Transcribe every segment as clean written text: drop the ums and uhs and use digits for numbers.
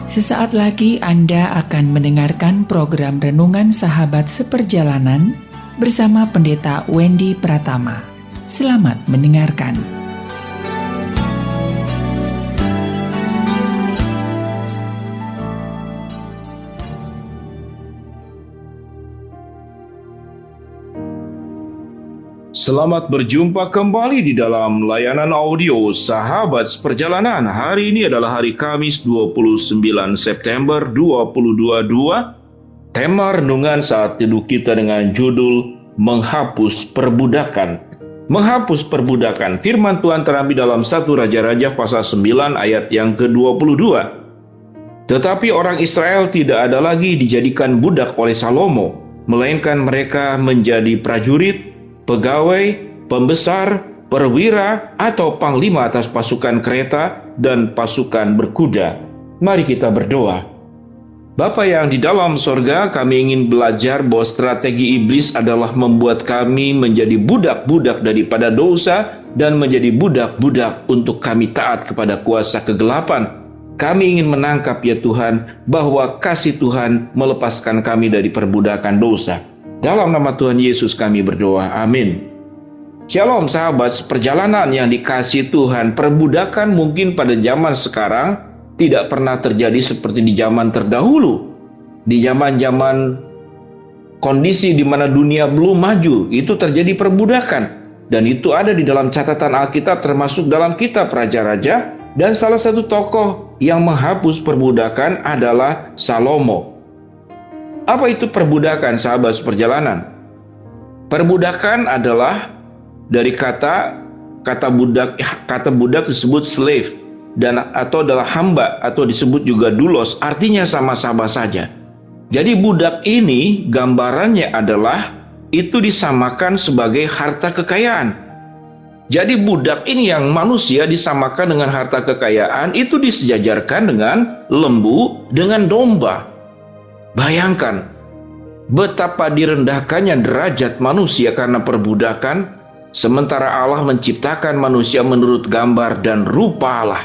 Sesaat lagi Anda akan mendengarkan program Renungan Sahabat Seperjalanan bersama Pendeta Wendy Pratama. Selamat mendengarkan. Selamat berjumpa kembali di dalam layanan audio Sahabat Seperjalanan. Hari ini adalah hari Kamis 29 September 2022. Tema renungan saat teduh kita dengan judul Menghapus Perbudakan. Menghapus perbudakan. Firman Tuhan terambil dalam 1 Raja-Raja pasal 9 ayat yang ke-22. Tetapi orang Israel tidak ada lagi dijadikan budak oleh Salomo, melainkan mereka menjadi prajurit, pegawai, pembesar, perwira, atau panglima atas pasukan kereta dan pasukan berkuda. Mari kita berdoa. Bapa yang di dalam sorga, kami ingin belajar bahwa strategi iblis adalah membuat kami menjadi budak-budak daripada dosa dan menjadi budak-budak untuk kami taat kepada kuasa kegelapan. Kami ingin menangkap ya Tuhan, bahwa kasih Tuhan melepaskan kami dari perbudakan dosa. Dalam nama Tuhan Yesus kami berdoa, amin. Shalom sahabat seperjalanan yang dikasihi Tuhan. Perbudakan mungkin pada zaman sekarang tidak pernah terjadi seperti di zaman terdahulu. Di zaman-zaman kondisi di mana dunia belum maju, itu terjadi perbudakan. Dan itu ada di dalam catatan Alkitab, termasuk dalam kitab Raja-Raja. Dan salah satu tokoh yang menghapus perbudakan adalah Salomo. Apa itu perbudakan, sahabat seperjalanan? Perbudakan adalah dari kata budak disebut slave dan atau adalah hamba atau disebut juga doulos, artinya sama-sama saja. Jadi budak ini gambarannya adalah itu disamakan sebagai harta kekayaan. Jadi budak ini yang manusia disamakan dengan harta kekayaan, itu disejajarkan dengan lembu, dengan domba. Bayangkan betapa direndahkannya derajat manusia karena perbudakan, sementara Allah menciptakan manusia menurut gambar dan rupa Allah.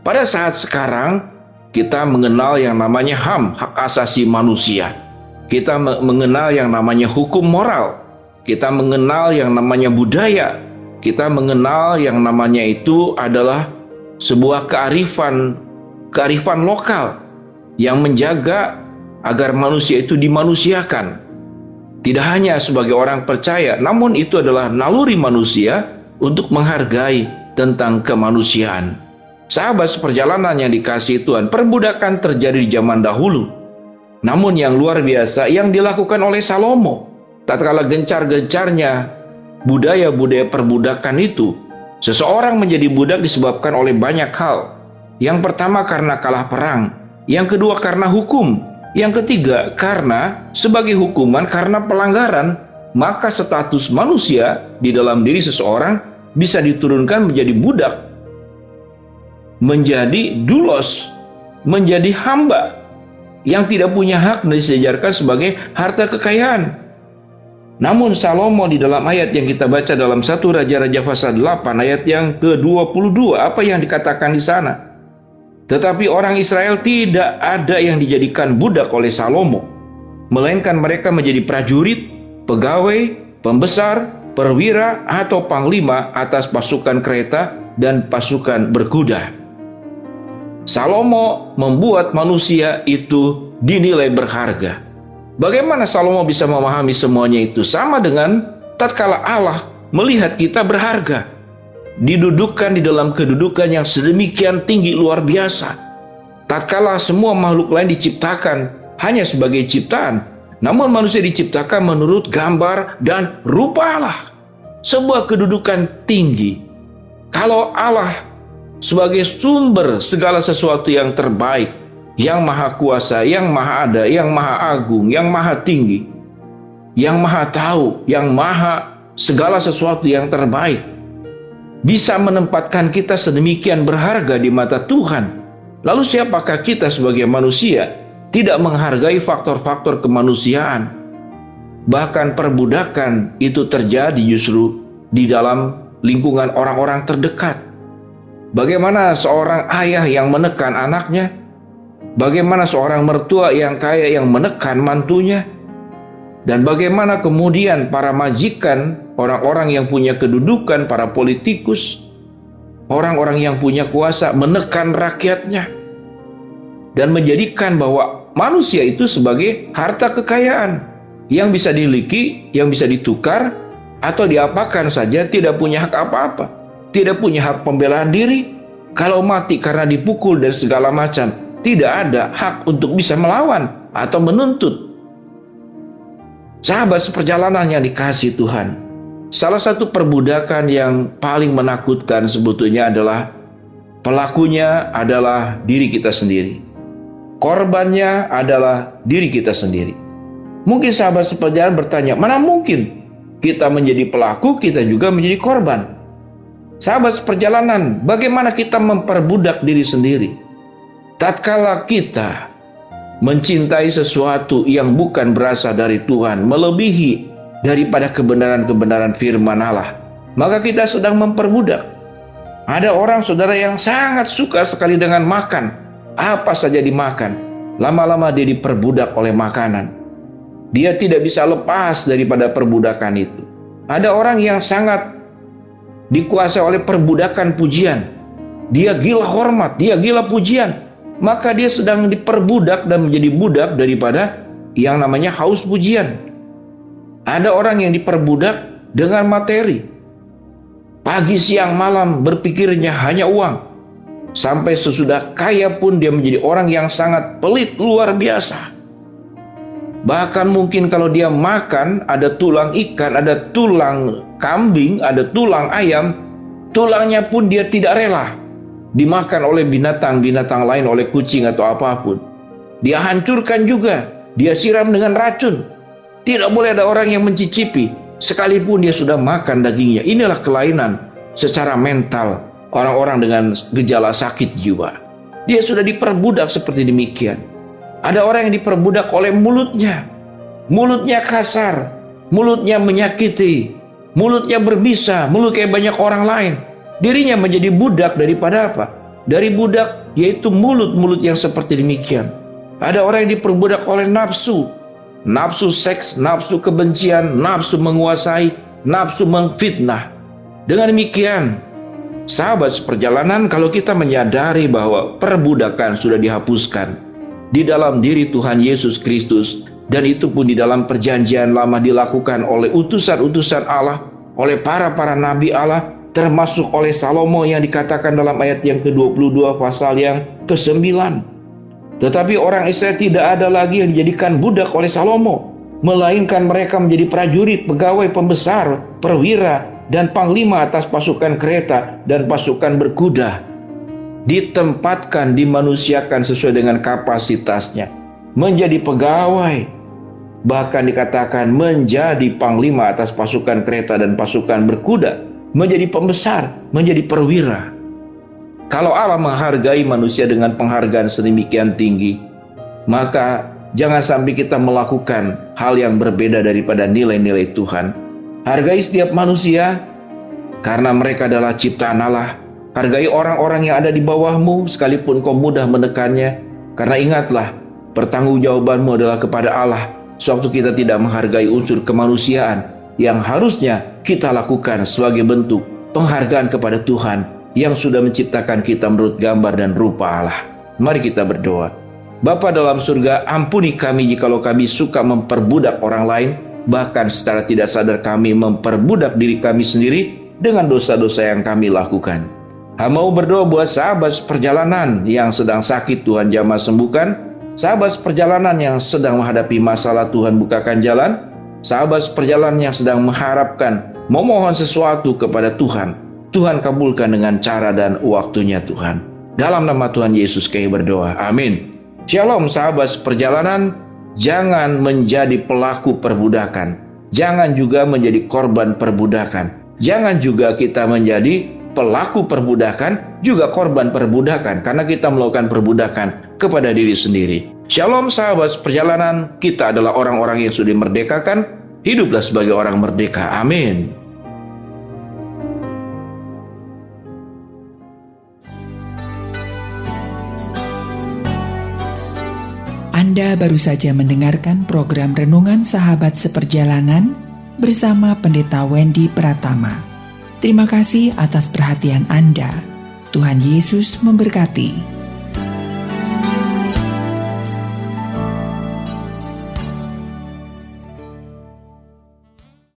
Pada saat sekarang, kita mengenal yang namanya HAM, hak asasi manusia. Kita mengenal yang namanya hukum moral. Kita mengenal yang namanya budaya. Kita mengenal yang namanya itu adalah sebuah kearifan lokal yang menjaga agar manusia itu dimanusiakan. Tidak hanya sebagai orang percaya, namun itu adalah naluri manusia untuk menghargai tentang kemanusiaan. Sahabat seperjalanan yang dikasihi Tuhan, perbudakan terjadi di zaman dahulu. Namun yang luar biasa yang dilakukan oleh Salomo, tatkala gencar-gencarnya budaya-budaya perbudakan itu, seseorang menjadi budak disebabkan oleh banyak hal. Yang pertama karena kalah perang, yang kedua karena hukum, yang ketiga karena sebagai hukuman karena pelanggaran, maka status manusia di dalam diri seseorang bisa diturunkan menjadi budak, menjadi doulos, menjadi hamba yang tidak punya hak dan disejarkan sebagai harta kekayaan. Namun Salomo di dalam ayat yang kita baca dalam 1 Raja-Raja pasal 8 ayat yang ke-22, apa yang dikatakan di sana? Tetapi orang Israel tidak ada yang dijadikan budak oleh Salomo, melainkan mereka menjadi prajurit, pegawai, pembesar, perwira, atau panglima atas pasukan kereta dan pasukan berkuda. Salomo membuat manusia itu dinilai berharga. Bagaimana Salomo bisa memahami semuanya itu? Sama dengan tatkala Allah melihat kita berharga, didudukkan di dalam kedudukan yang sedemikian tinggi luar biasa. Tatkala semua makhluk lain diciptakan hanya sebagai ciptaan, namun manusia diciptakan menurut gambar dan rupa Allah. Sebuah kedudukan tinggi. Kalau Allah sebagai sumber segala sesuatu yang terbaik, yang maha kuasa, yang maha ada, yang maha agung, yang maha tinggi, yang maha tahu, yang maha segala sesuatu yang terbaik, bisa menempatkan kita sedemikian berharga di mata Tuhan. Lalu siapakah kita sebagai manusia tidak menghargai faktor-faktor kemanusiaan? Bahkan perbudakan itu terjadi justru di dalam lingkungan orang-orang terdekat. Bagaimana seorang ayah yang menekan anaknya? Bagaimana seorang mertua yang kaya yang menekan mantunya, dan bagaimana kemudian para majikan, orang-orang yang punya kedudukan, para politikus, orang-orang yang punya kuasa menekan rakyatnya dan menjadikan bahwa manusia itu sebagai harta kekayaan yang bisa dimiliki, yang bisa ditukar atau diapakan saja, tidak punya hak apa-apa, tidak punya hak pembelaan diri. Kalau mati karena dipukul dan segala macam, tidak ada hak untuk bisa melawan atau menuntut. Sahabat seperjalanan yang dikasihi Tuhan, salah satu perbudakan yang paling menakutkan sebetulnya adalah pelakunya adalah diri kita sendiri. Korbannya adalah diri kita sendiri. Mungkin sahabat seperjalanan bertanya, mana mungkin kita menjadi pelaku, kita juga menjadi korban? Sahabat seperjalanan, bagaimana kita memperbudak diri sendiri? Tatkala kita mencintai sesuatu yang bukan berasal dari Tuhan, melebihi daripada kebenaran-kebenaran firman Allah, maka kita sedang memperbudak. Ada orang, saudara, yang sangat suka sekali dengan makan, apa saja dimakan. Lama-lama dia diperbudak oleh makanan. Dia tidak bisa lepas daripada perbudakan itu. Ada orang yang sangat dikuasai oleh perbudakan pujian. Dia gila hormat, dia gila pujian. Maka dia sedang diperbudak dan menjadi budak daripada yang namanya haus pujian. Ada orang yang diperbudak dengan materi. Pagi, siang, malam berpikirnya hanya uang. Sampai sesudah kaya pun dia menjadi orang yang sangat pelit luar biasa. Bahkan mungkin kalau dia makan, ada tulang ikan, ada tulang kambing, ada tulang ayam, tulangnya pun dia tidak rela dimakan oleh binatang-binatang lain, oleh kucing atau apapun. Dia hancurkan juga, dia siram dengan racun. Tidak boleh ada orang yang mencicipi, sekalipun dia sudah makan dagingnya. Inilah kelainan secara mental orang-orang dengan gejala sakit jiwa. Dia sudah diperbudak seperti demikian. Ada orang yang diperbudak oleh mulutnya. Mulutnya kasar, mulutnya menyakiti, mulutnya berbisa, mulut kayak banyak orang lain. Dirinya menjadi budak daripada apa? Dari budak, yaitu mulut-mulut yang seperti demikian. Ada orang yang diperbudak oleh nafsu. Nafsu seks, nafsu kebencian, nafsu menguasai, nafsu memfitnah. Dengan demikian, sahabat seperjalanan, kalau kita menyadari bahwa perbudakan sudah dihapuskan di dalam diri Tuhan Yesus Kristus, dan itu pun di dalam perjanjian lama dilakukan oleh utusan-utusan Allah, oleh para nabi Allah, termasuk oleh Salomo yang dikatakan dalam ayat yang ke-22 pasal yang ke-9. Tetapi orang Israel tidak ada lagi yang dijadikan budak oleh Salomo, melainkan mereka menjadi prajurit, pegawai, pembesar, perwira, dan panglima atas pasukan kereta dan pasukan berkuda. Ditempatkan, dimanusiakan sesuai dengan kapasitasnya, menjadi pegawai, bahkan dikatakan menjadi panglima atas pasukan kereta dan pasukan berkuda, menjadi pembesar, menjadi perwira. Kalau Allah menghargai manusia dengan penghargaan sedemikian tinggi, maka jangan sampai kita melakukan hal yang berbeda daripada nilai-nilai Tuhan. Hargai setiap manusia karena mereka adalah ciptaan Allah. Hargai orang-orang yang ada di bawahmu sekalipun kau mudah menekannya, karena ingatlah, pertanggungjawabanmu adalah kepada Allah. Sewaktu kita tidak menghargai unsur kemanusiaan yang harusnya kita lakukan sebagai bentuk penghargaan kepada Tuhan yang sudah menciptakan kita menurut gambar dan rupa Allah. Mari kita berdoa. Bapa dalam surga, ampuni kami jikalau kami suka memperbudak orang lain, bahkan secara tidak sadar kami memperbudak diri kami sendiri dengan dosa-dosa yang kami lakukan. Hamba mau berdoa buat sahabat perjalanan yang sedang sakit, Tuhan jamah sembuhkan. Sahabat perjalanan yang sedang menghadapi masalah, Tuhan bukakan jalan. Sahabat perjalanan yang sedang mengharapkan, memohon sesuatu kepada Tuhan, Tuhan kabulkan dengan cara dan waktunya Tuhan. Dalam nama Tuhan Yesus kami berdoa, amin. Shalom sahabat perjalanan, jangan menjadi pelaku perbudakan, jangan juga menjadi korban perbudakan. Jangan juga kita menjadi pelaku perbudakan, juga korban perbudakan, karena kita melakukan perbudakan kepada diri sendiri. Shalom sahabat perjalanan, kita adalah orang-orang yang sudah dimerdekakan, hiduplah sebagai orang merdeka. Amin. Anda baru saja mendengarkan program Renungan Sahabat Seperjalanan bersama Pendeta Wendy Pratama. Terima kasih atas perhatian Anda. Tuhan Yesus memberkati.